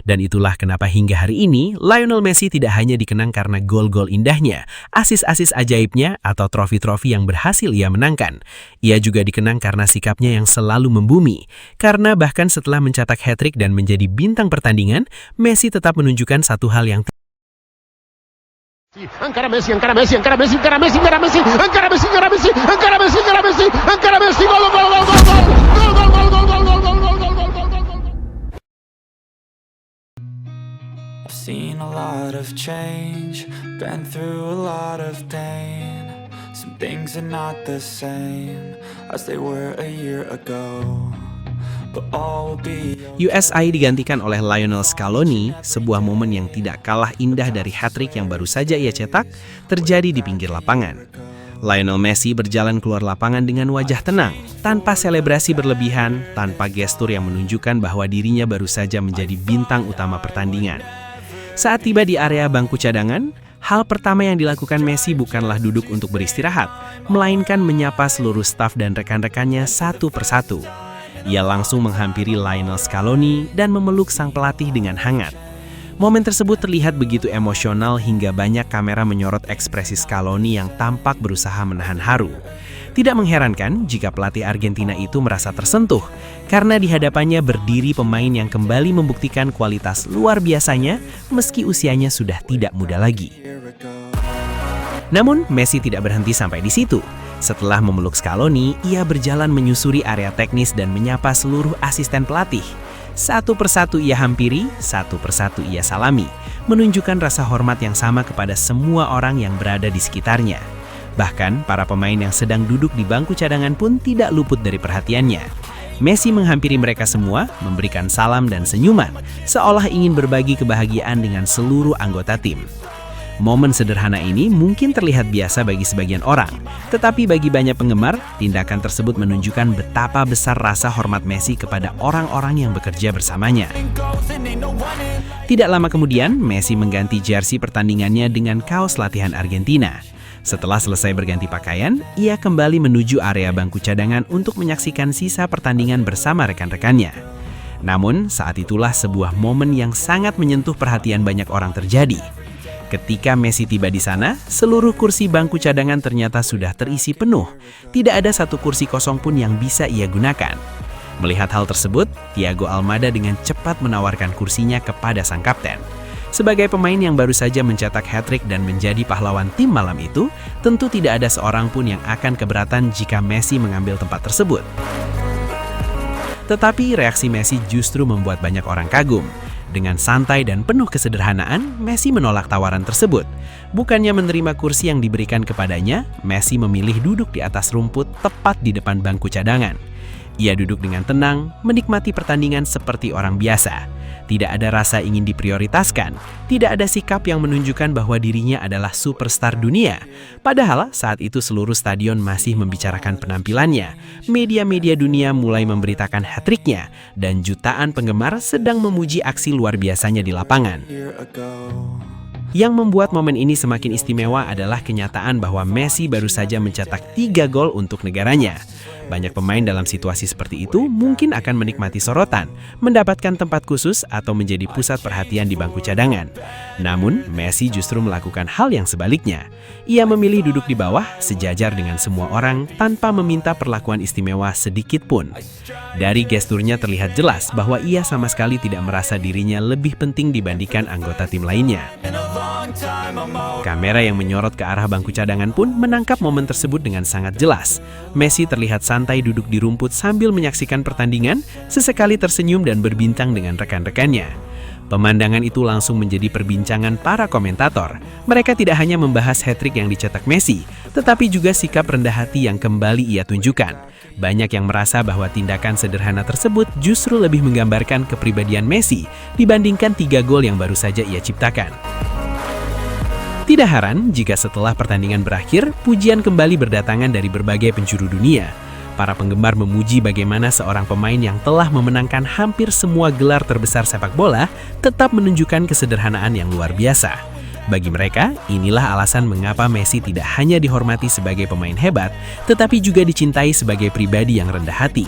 Dan itulah kenapa hingga hari ini, Lionel Messi tidak hanya dikenang karena gol-gol indahnya, asis-asis ajaibnya, atau trofi-trofi yang berhasil ia menangkan. Ia juga dikenang karena sikapnya yang selalu membumi. Karena bahkan setelah mencetak hat-trick dan menjadi bintang pertandingan, Messi tetap menunjukkan satu hal yang encara Messi, encara Messi, encara Messi, encara Messi, encara Messi, encara Messi, encara Messi, encara Messi, encara Messi, encara Messi, gol, gol, gol, gol, gol, gol, gol, gol, gol, gol, gol, gol, gol, gol, gol, gol, gol. I've seen a lot of change, been through a lot of pain. Some things are not the same as they were a year ago. USI digantikan oleh Lionel Scaloni, sebuah momen yang tidak kalah indah dari hat-trick yang baru saja ia cetak, terjadi di pinggir lapangan. Lionel Messi berjalan keluar lapangan dengan wajah tenang, tanpa selebrasi berlebihan, tanpa gestur yang menunjukkan bahwa dirinya baru saja menjadi bintang utama pertandingan. Saat tiba di area bangku cadangan, hal pertama yang dilakukan Messi bukanlah duduk untuk beristirahat, melainkan menyapa seluruh staf dan rekan-rekannya satu persatu. Ia langsung menghampiri Lionel Scaloni dan memeluk sang pelatih dengan hangat. Momen tersebut terlihat begitu emosional hingga banyak kamera menyorot ekspresi Scaloni yang tampak berusaha menahan haru. Tidak mengherankan jika pelatih Argentina itu merasa tersentuh, karena di hadapannya berdiri pemain yang kembali membuktikan kualitas luar biasanya meski usianya sudah tidak muda lagi. Namun, Messi tidak berhenti sampai di situ. Setelah memeluk Scaloni, ia berjalan menyusuri area teknis dan menyapa seluruh asisten pelatih. Satu persatu ia hampiri, satu persatu ia salami, menunjukkan rasa hormat yang sama kepada semua orang yang berada di sekitarnya. Bahkan, para pemain yang sedang duduk di bangku cadangan pun tidak luput dari perhatiannya. Messi menghampiri mereka semua, memberikan salam dan senyuman, seolah ingin berbagi kebahagiaan dengan seluruh anggota tim. Momen sederhana ini mungkin terlihat biasa bagi sebagian orang, tetapi bagi banyak penggemar, tindakan tersebut menunjukkan betapa besar rasa hormat Messi kepada orang-orang yang bekerja bersamanya. Tidak lama kemudian, Messi mengganti jersey pertandingannya dengan kaos latihan Argentina. Setelah selesai berganti pakaian, ia kembali menuju area bangku cadangan untuk menyaksikan sisa pertandingan bersama rekan-rekannya. Namun, saat itulah sebuah momen yang sangat menyentuh perhatian banyak orang terjadi. Ketika Messi tiba di sana, seluruh kursi bangku cadangan ternyata sudah terisi penuh. Tidak ada satu kursi kosong pun yang bisa ia gunakan. Melihat hal tersebut, Thiago Almada dengan cepat menawarkan kursinya kepada sang kapten. Sebagai pemain yang baru saja mencetak hat-trick dan menjadi pahlawan tim malam itu, tentu tidak ada seorang pun yang akan keberatan jika Messi mengambil tempat tersebut. Tetapi reaksi Messi justru membuat banyak orang kagum. Dengan santai dan penuh kesederhanaan, Messi menolak tawaran tersebut. Bukannya menerima kursi yang diberikan kepadanya, Messi memilih duduk di atas rumput tepat di depan bangku cadangan. Ia duduk dengan tenang, menikmati pertandingan seperti orang biasa. Tidak ada rasa ingin diprioritaskan, tidak ada sikap yang menunjukkan bahwa dirinya adalah superstar dunia. Padahal saat itu seluruh stadion masih membicarakan penampilannya, media-media dunia mulai memberitakan hat-tricknya, dan jutaan penggemar sedang memuji aksi luar biasanya di lapangan. Yang membuat momen ini semakin istimewa adalah kenyataan bahwa Messi baru saja mencetak 3 gol untuk negaranya. Banyak pemain dalam situasi seperti itu mungkin akan menikmati sorotan, mendapatkan tempat khusus atau menjadi pusat perhatian di bangku cadangan. Namun, Messi justru melakukan hal yang sebaliknya. Ia memilih duduk di bawah, sejajar dengan semua orang tanpa meminta perlakuan istimewa sedikit pun. Dari gesturnya terlihat jelas bahwa ia sama sekali tidak merasa dirinya lebih penting dibandingkan anggota tim lainnya. Kamera yang menyorot ke arah bangku cadangan pun menangkap momen tersebut dengan sangat jelas. Messi terlihat santai duduk di rumput sambil menyaksikan pertandingan, sesekali tersenyum dan berbincang dengan rekan-rekannya. Pemandangan itu langsung menjadi perbincangan para komentator. Mereka tidak hanya membahas hat-trick yang dicetak Messi, tetapi juga sikap rendah hati yang kembali ia tunjukkan. Banyak yang merasa bahwa tindakan sederhana tersebut justru lebih menggambarkan kepribadian Messi dibandingkan 3 gol yang baru saja ia ciptakan. Tidak heran jika setelah pertandingan berakhir, pujian kembali berdatangan dari berbagai penjuru dunia. Para penggemar memuji bagaimana seorang pemain yang telah memenangkan hampir semua gelar terbesar sepak bola tetap menunjukkan kesederhanaan yang luar biasa. Bagi mereka, inilah alasan mengapa Messi tidak hanya dihormati sebagai pemain hebat, tetapi juga dicintai sebagai pribadi yang rendah hati.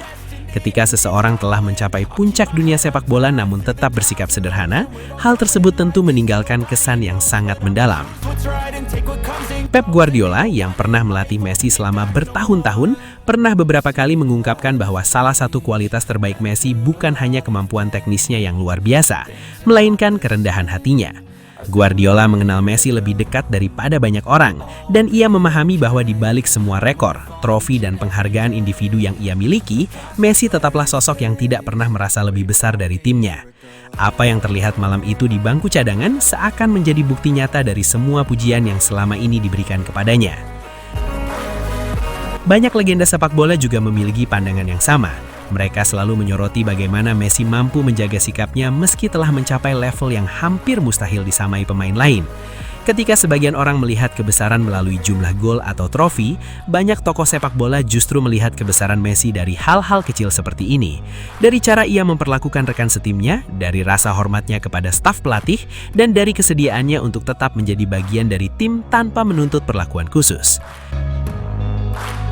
Ketika seseorang telah mencapai puncak dunia sepak bola namun tetap bersikap sederhana, hal tersebut tentu meninggalkan kesan yang sangat mendalam. Pep Guardiola yang pernah melatih Messi selama bertahun-tahun, pernah beberapa kali mengungkapkan bahwa salah satu kualitas terbaik Messi bukan hanya kemampuan teknisnya yang luar biasa, melainkan kerendahan hatinya. Guardiola mengenal Messi lebih dekat daripada banyak orang, dan ia memahami bahwa di balik semua rekor, trofi dan penghargaan individu yang ia miliki, Messi tetaplah sosok yang tidak pernah merasa lebih besar dari timnya. Apa yang terlihat malam itu di bangku cadangan seakan menjadi bukti nyata dari semua pujian yang selama ini diberikan kepadanya. Banyak legenda sepak bola juga memiliki pandangan yang sama. Mereka selalu menyoroti bagaimana Messi mampu menjaga sikapnya meski telah mencapai level yang hampir mustahil disamai pemain lain. Ketika sebagian orang melihat kebesaran melalui jumlah gol atau trofi, banyak tokoh sepak bola justru melihat kebesaran Messi dari hal-hal kecil seperti ini. Dari cara ia memperlakukan rekan setimnya, dari rasa hormatnya kepada staf pelatih, dan dari kesediaannya untuk tetap menjadi bagian dari tim tanpa menuntut perlakuan khusus.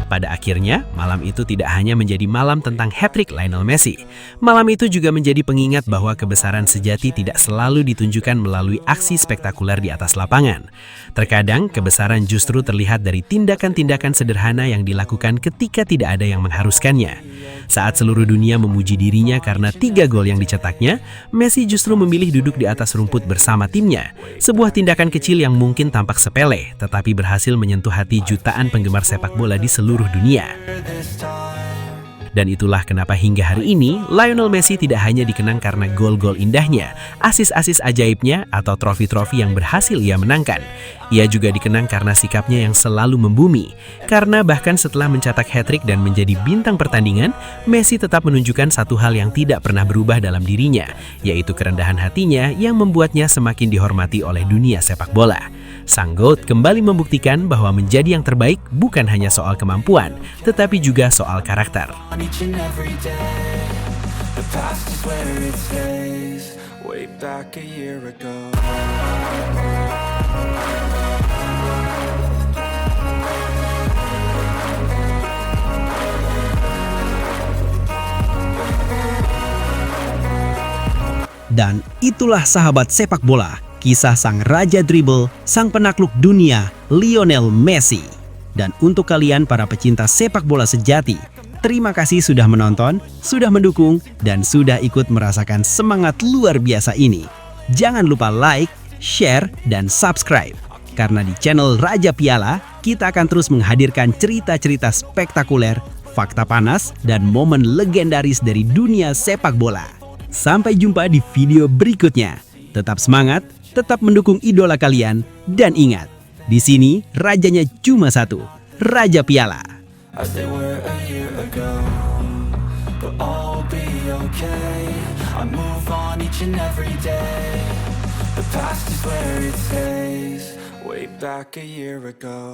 Pada akhirnya, malam itu tidak hanya menjadi malam tentang hat-trick Lionel Messi. Malam itu juga menjadi pengingat bahwa kebesaran sejati tidak selalu ditunjukkan melalui aksi spektakuler di atas lapangan. Terkadang, kebesaran justru terlihat dari tindakan-tindakan sederhana yang dilakukan ketika tidak ada yang mengharuskannya. Saat seluruh dunia memuji dirinya karena 3 gol yang dicetaknya, Messi justru memilih duduk di atas rumput bersama timnya. Sebuah tindakan kecil yang mungkin tampak sepele, tetapi berhasil menyentuh hati jutaan penggemar sepak bola di seluruh dunia. Dan itulah kenapa hingga hari ini, Lionel Messi tidak hanya dikenang karena gol-gol indahnya, asis-asis ajaibnya, atau trofi-trofi yang berhasil ia menangkan. Ia juga dikenang karena sikapnya yang selalu membumi. Karena bahkan setelah mencetak hat-trick dan menjadi bintang pertandingan, Messi tetap menunjukkan satu hal yang tidak pernah berubah dalam dirinya, yaitu kerendahan hatinya yang membuatnya semakin dihormati oleh dunia sepak bola. Sang GOAT kembali membuktikan bahwa menjadi yang terbaik bukan hanya soal kemampuan, tetapi juga soal karakter. Dan itulah sahabat sepak bola, kisah sang raja dribble, sang penakluk dunia, Lionel Messi. Dan untuk kalian para pecinta sepak bola sejati, terima kasih sudah menonton, sudah mendukung, dan sudah ikut merasakan semangat luar biasa ini. Jangan lupa like, share, dan subscribe. Karena di channel Raja Piala, kita akan terus menghadirkan cerita-cerita spektakuler, fakta panas, dan momen legendaris dari dunia sepak bola. Sampai jumpa di video berikutnya. Tetap semangat, tetap mendukung idola kalian, dan ingat, di sini rajanya cuma satu, Raja Piala. As they were a year ago, but all will be okay. I move on each and every day. The past is where it stays, way back a year ago.